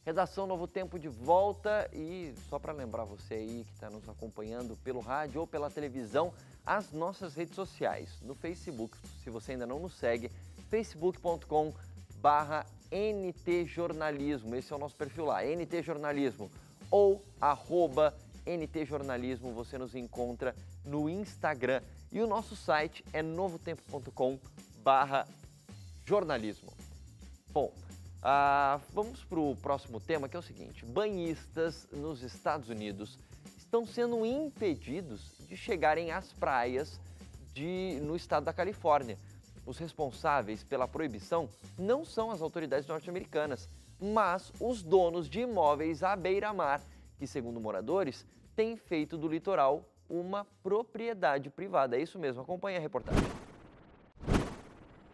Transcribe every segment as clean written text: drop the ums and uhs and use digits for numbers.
Redação Novo Tempo de volta e só para lembrar você aí que está nos acompanhando pelo rádio ou pela televisão, as nossas redes sociais, no Facebook, se você ainda não nos segue, facebook.com/ntjornalismo, esse é o nosso perfil lá, ntjornalismo, ou @ntjornalismo, você nos encontra no Instagram e o nosso site é novotempo.com/jornalismo. Bom, vamos para o próximo tema, que é o seguinte: banhistas nos Estados Unidos estão sendo impedidos de chegarem às praias no estado da Califórnia. Os responsáveis pela proibição não são as autoridades norte-americanas, mas os donos de imóveis à beira-mar, que, segundo moradores, têm feito do litoral uma propriedade privada. É isso mesmo, acompanhe a reportagem.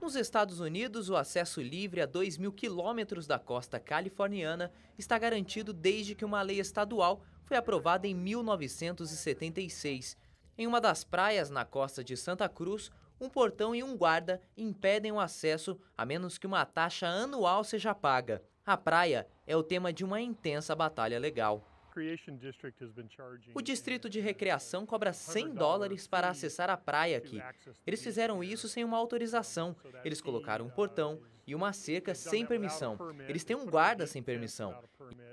Nos Estados Unidos, o acesso livre a 2.000 quilômetros da costa californiana está garantido desde que uma lei estadual foi aprovada em 1976. Em uma das praias na costa de Santa Cruz, um portão e um guarda impedem o acesso a menos que uma taxa anual seja paga. A praia é o tema de uma intensa batalha legal. O Distrito de Recreação cobra $100 para acessar a praia aqui. Eles fizeram isso sem uma autorização. Eles colocaram um portão e uma cerca sem permissão. Eles têm um guarda sem permissão.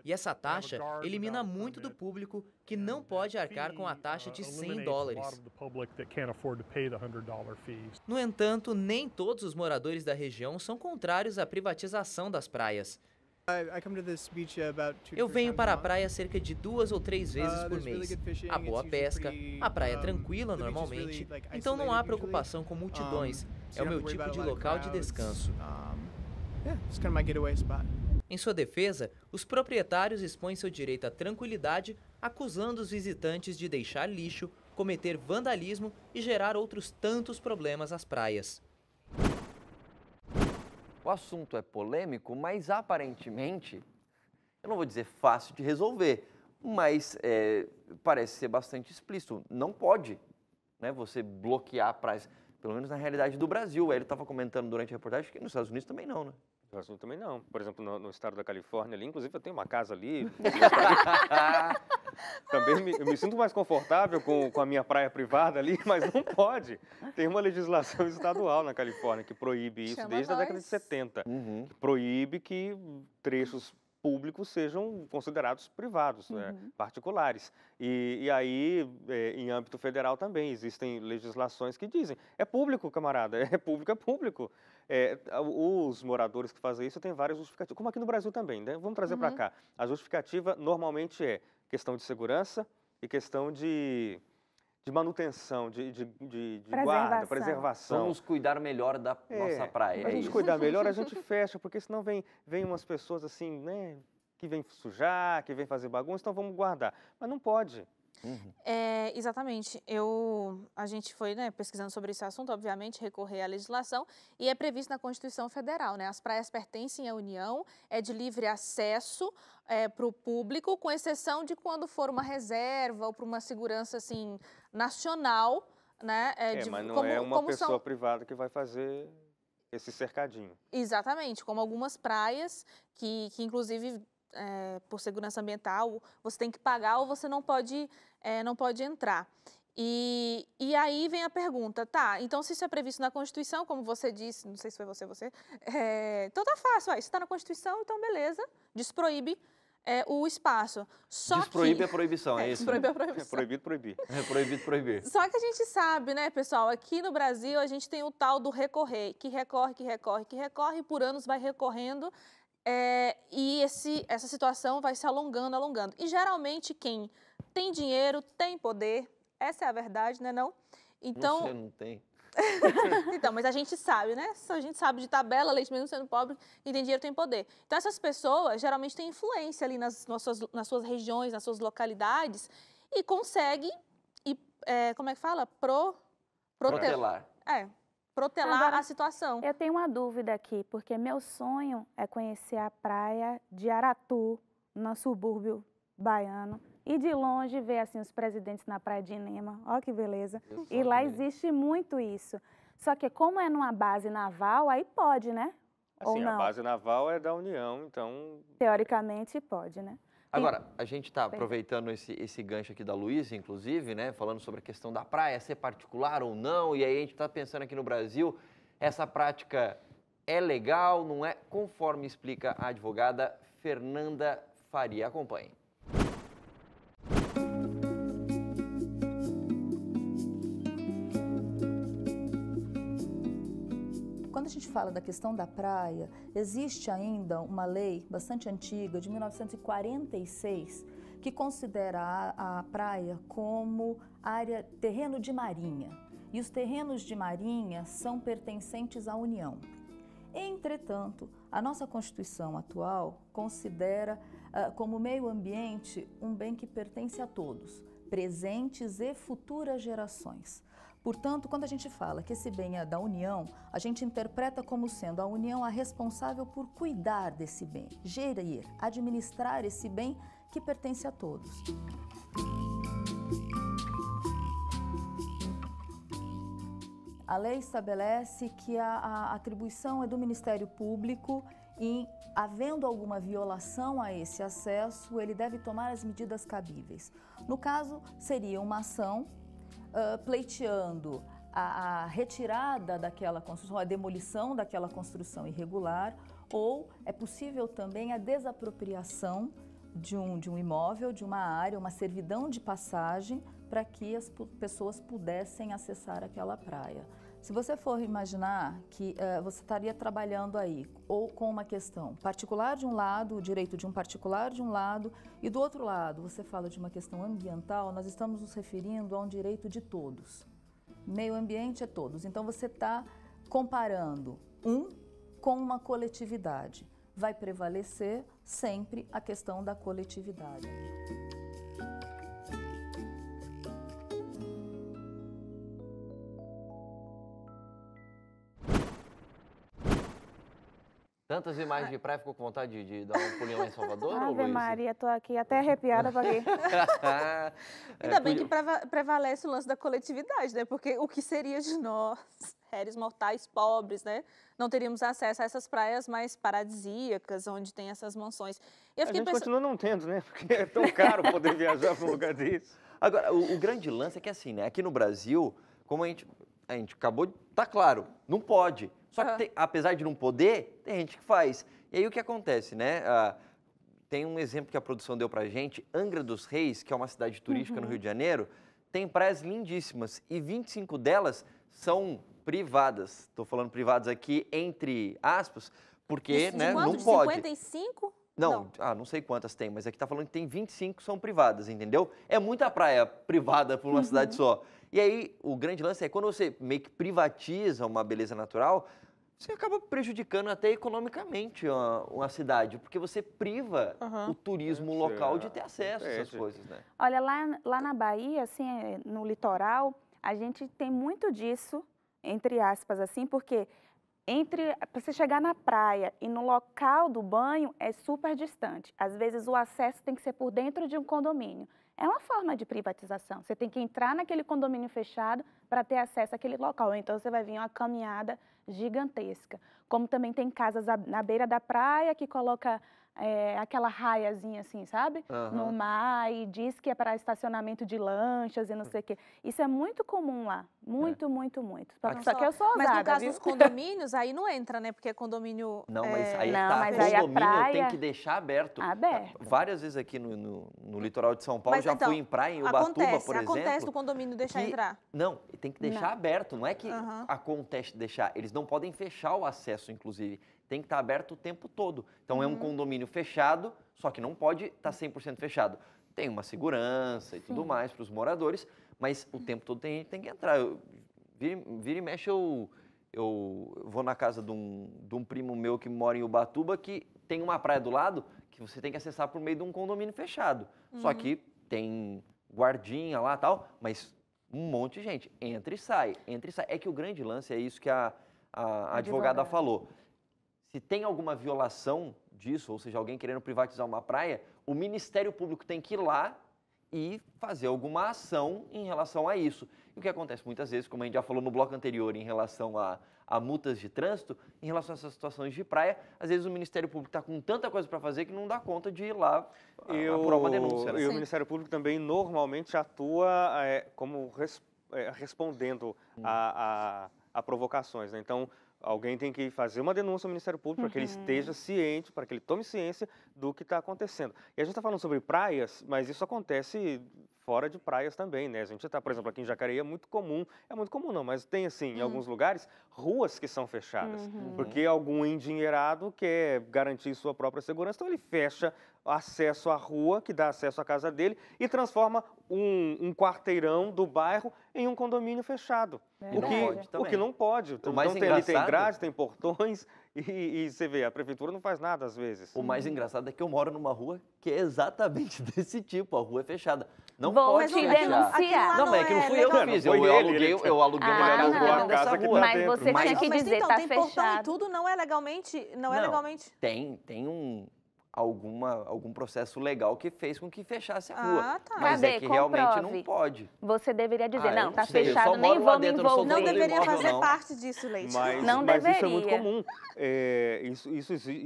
E essa taxa elimina muito do público que não pode arcar com a taxa de $100. No entanto, nem todos os moradores da região são contrários à privatização das praias. Eu venho para a praia cerca de 2 ou 3 vezes por mês. Há boa pesca, a praia é tranquila normalmente, então não há preocupação com multidões. É o meu tipo de local de descanso. Em sua defesa, os proprietários expõem seu direito à tranquilidade, acusando os visitantes de deixar lixo, cometer vandalismo e gerar outros tantos problemas às praias. O assunto é polêmico, mas aparentemente, eu não vou dizer fácil de resolver, mas parece ser bastante explícito. Não pode, né, você bloquear praias, pelo menos na realidade do Brasil. Ele estava comentando durante a reportagem que nos Estados Unidos também não, né? No Estados Unidos também não. Por exemplo, no estado da Califórnia ali, inclusive eu tenho uma casa ali. Também eu me sinto mais confortável com a minha praia privada ali, mas não pode. Tem uma legislação estadual na Califórnia que proíbe isso desde a década de 70. Que proíbe que trechos públicos sejam considerados privados, particulares. E aí, em âmbito federal também, existem legislações que dizem, é público, camarada, é público. Os moradores que fazem isso têm várias justificativas, como aqui no Brasil também, né? Vamos trazer para cá. A justificativa normalmente é questão de segurança e questão de manutenção, de guarda, preservação. Vamos cuidar melhor da nossa praia. Para a gente cuidar melhor, a gente fecha, porque senão vem umas pessoas assim, né, que vêm sujar, que vêm fazer bagunça, então vamos guardar. Mas não pode. Exatamente. A gente foi, né, pesquisando sobre esse assunto, obviamente, recorrer à legislação, e é previsto na Constituição Federal, né? As praias pertencem à União, é de livre acesso para o público, com exceção de quando for uma reserva ou para uma segurança assim, nacional, né? Mas não é uma pessoa privada que vai fazer esse cercadinho. Exatamente, como algumas praias que inclusive, por segurança ambiental, você tem que pagar ou você não pode entrar. E aí vem a pergunta, tá, então se isso é previsto na Constituição, como você disse, não sei se foi você, então tá fácil, se está na Constituição, então beleza, desproíbe o espaço. Desproíbe a proibição, é isso? Desproíbe a proibição. É proibido proibir. É proibido proibir. Só que a gente sabe, né, pessoal, aqui no Brasil a gente tem o tal do recorrer, que recorre, por anos vai recorrendo, e essa situação vai se alongando. E geralmente quem tem dinheiro, tem poder, essa é a verdade, né, não? Então, você não tem. Então, mas a gente sabe, né? A gente sabe de tabela, leite mesmo sendo pobre, quem tem dinheiro tem poder. Então, essas pessoas geralmente têm influência ali nas suas regiões, nas suas localidades, e conseguem, como é que fala? Protelar. Protelar Agora, a situação. Eu tenho uma dúvida aqui, porque meu sonho é conhecer a praia de Aratu, no subúrbio baiano, e de longe ver assim os presidentes na praia de Inema. Olha que beleza. E lá existe muito isso. Só que como é numa base naval, aí pode, né? ou Assim, não? a base naval é da União, então... Teoricamente pode, né? Agora, a gente está aproveitando esse gancho aqui da Luísa, inclusive, né? Falando sobre a questão da praia ser particular ou não, e aí a gente está pensando aqui no Brasil, essa prática é legal, não é? Conforme explica a advogada Fernanda Faria. Acompanhe. Quando a gente fala da questão da praia, existe ainda uma lei bastante antiga, de 1946, que considera a praia como terreno de marinha. E os terrenos de marinha são pertencentes à União. Entretanto, a nossa Constituição atual considera como meio ambiente um bem que pertence a todos, presentes e futuras gerações. Portanto, quando a gente fala que esse bem é da União, a gente interpreta como sendo a União a responsável por cuidar desse bem, gerir, administrar esse bem que pertence a todos. A lei estabelece que a atribuição é do Ministério Público e, havendo alguma violação a esse acesso, ele deve tomar as medidas cabíveis. No caso, seria uma ação pleiteando a retirada daquela construção, a demolição daquela construção irregular, ou é possível também a desapropriação de um imóvel, de uma área, uma servidão de passagem, para que as pessoas pudessem acessar aquela praia. Se você for imaginar que você estaria trabalhando aí ou com uma questão particular de um lado, o direito de um particular de um lado, e do outro lado você fala de uma questão ambiental, nós estamos nos referindo a um direito de todos. Meio ambiente é todos. Então você está comparando um com uma coletividade. Vai prevalecer sempre a questão da coletividade. Tantas imagens de praia, ficou com vontade de dar um pulinho lá em Salvador, ou Ave Luísa? Maria, tô aqui até arrepiada para quê? Ainda bem que prevalece o lance da coletividade, né? Porque o que seria de nós, réis mortais pobres, né? Não teríamos acesso a essas praias mais paradisíacas, onde tem essas mansões. A gente continua não tendo, né? Porque é tão caro poder viajar para um lugar desse. Agora, o grande lance é que assim, né? Aqui no Brasil, como a gente acabou de... Tá claro, não pode. Só que, apesar de não poder, tem gente que faz. E aí o que acontece, né? Tem um exemplo que a produção deu pra gente, Angra dos Reis, que é uma cidade turística no Rio de Janeiro, tem praias lindíssimas e 25 delas são privadas. Estou falando privadas aqui entre aspas, porque né, não pode. 55? Não, não sei quantas tem, mas aqui tá falando que tem 25 são privadas, entendeu? É muita praia privada por uma cidade só. E aí, o grande lance é quando você meio que privatiza uma beleza natural, você acaba prejudicando até economicamente uma cidade, porque você priva o turismo local de ter acesso a essas coisas, né? Olha, lá na Bahia, assim, no litoral, a gente tem muito disso, entre aspas, assim, porque para você chegar na praia e no local do banho é super distante. Às vezes o acesso tem que ser por dentro de um condomínio. É uma forma de privatização. Você tem que entrar naquele condomínio fechado para ter acesso àquele local. Então você vai vir uma caminhada gigantesca. Como também tem casas na beira da praia que coloca aquela raiazinha assim, sabe? No mar e diz que é para estacionamento de lanchas e não sei o quê. Isso é muito comum lá. Muito, muito, muito. Só que eu sou ousada, mas no caso viu? dos condomínios, aí não entra, né? Porque é condomínio... Não, mas aí Não, tá, mas aí a condomínio praia... tem que deixar aberto. Várias vezes aqui no litoral de São Paulo, mas, já então, fui em praia, em Ubatuba, por exemplo. Acontece do condomínio deixar entrar? Não, tem que deixar aberto, não é que acontece de deixar. Eles não podem fechar o acesso, inclusive. Tem que estar aberto o tempo todo. Então é um condomínio fechado, só que não pode estar 100% fechado. Tem uma segurança e tudo mais para os moradores, mas o tempo todo tem gente que tem que entrar. Vira e mexe, eu vou na casa de um primo meu que mora em Ubatuba, que tem uma praia do lado que você tem que acessar por meio de um condomínio fechado. Só que tem guardinha lá e tal, mas um monte de gente entra e sai, entra e sai. É que o grande lance é isso que a advogada falou. Se tem alguma violação disso, ou seja, alguém querendo privatizar uma praia, o Ministério Público tem que ir lá e fazer alguma ação em relação a isso. E o que acontece muitas vezes, como a gente já falou no bloco anterior, em relação a multas de trânsito, em relação a essas situações de praia, às vezes o Ministério Público está com tanta coisa para fazer que não dá conta de ir lá apurar uma denúncia. Né? E o Ministério Público também normalmente atua como respondendo a provocações, né? Então, alguém tem que fazer uma denúncia ao Ministério Público para que ele esteja ciente, para que ele tome ciência do que está acontecendo. E a gente está falando sobre praias, mas isso acontece fora de praias também, né? A gente está, por exemplo, aqui em Jacareí é muito comum não, mas tem assim, em alguns lugares, ruas que são fechadas, porque algum endinheirado quer garantir sua própria segurança, então ele fecha acesso à rua, que dá acesso à casa dele, e transforma um quarteirão do bairro em um condomínio fechado. O que não pode. Então ali tem grade, tem portões, e você vê, a prefeitura não faz nada às vezes. O mais engraçado é que eu moro numa rua que é exatamente desse tipo, a rua é fechada. Não Vou pode te fechar. denunciar. Não, mas é que não fui eu que fiz, eu aluguei uma casa dentro dessa rua. Mas você tinha que dizer, então, tá tem portão fechado. e tudo, não é legalmente? Tem algum processo legal que fez com que fechasse a rua. Tá. Mas Cadê? é que realmente Comprove. não pode. Você deveria dizer, Eu não, tá sei, eu só fechado, nem moro lá vou me dentro, eu não sou envolver. Não deveria imóvel, fazer não. parte disso, Leite. Não mas isso é deveria. muito comum.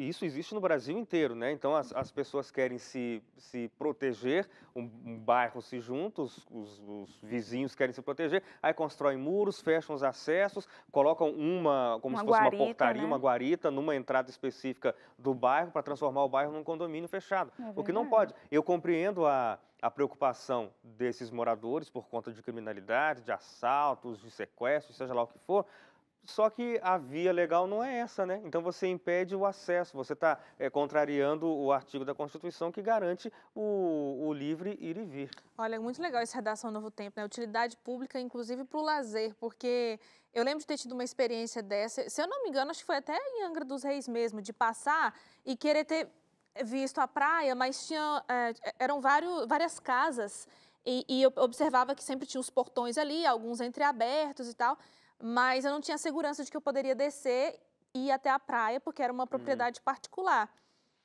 Isso existe no Brasil inteiro, né? Então as pessoas querem se proteger, um bairro se junta, os vizinhos querem se proteger, aí constroem muros, fecham os acessos, colocam como se fosse uma portaria, né? uma guarita numa entrada específica do bairro para transformar o bairro num condomínio fechado. O que não pode. Eu compreendo a preocupação desses moradores por conta de criminalidade, de assaltos, de sequestros, seja lá o que for. Só que a via legal não é essa, né? Então você impede o acesso, você está contrariando o artigo da Constituição que garante o livre ir e vir. Olha, muito legal essa redação Novo Tempo, né? Utilidade pública, inclusive para o lazer, porque eu lembro de ter tido uma experiência dessa, se eu não me engano, acho que foi até em Angra dos Reis mesmo, de passar e querer ter visto a praia, mas eram várias casas e eu observava que sempre tinha os portões ali, alguns entreabertos e tal, mas eu não tinha segurança de que eu poderia descer e ir até a praia, porque era uma propriedade particular.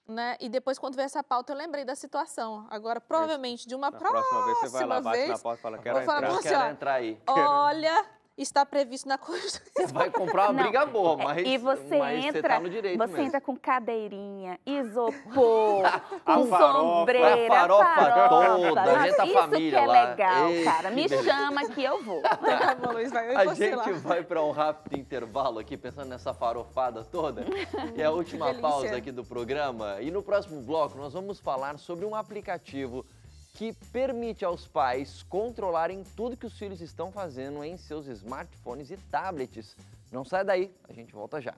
Né? E depois, quando veio essa pauta, eu lembrei da situação. Agora, provavelmente, de uma próxima vez você vai lá, bate na porta e fala, quero entrar aí. Olha, está previsto na Constituição. Você vai comprar uma briga boa, mas você tá no direito você mesmo. entra com cadeirinha, isopor, com farofa, sombreira, a farofa toda, Nossa, a gente, a isso família que é lá. legal, Ei, cara. Me beleza. chama que eu vou. Tá bom, Luiz, vai eu A e você lá. gente vai para um rápido intervalo aqui, pensando nessa farofada toda. E a última delícia. pausa aqui do programa. E no próximo bloco nós vamos falar sobre um aplicativo que permite aos pais controlarem tudo que os filhos estão fazendo em seus smartphones e tablets. Não sai daí, a gente volta já.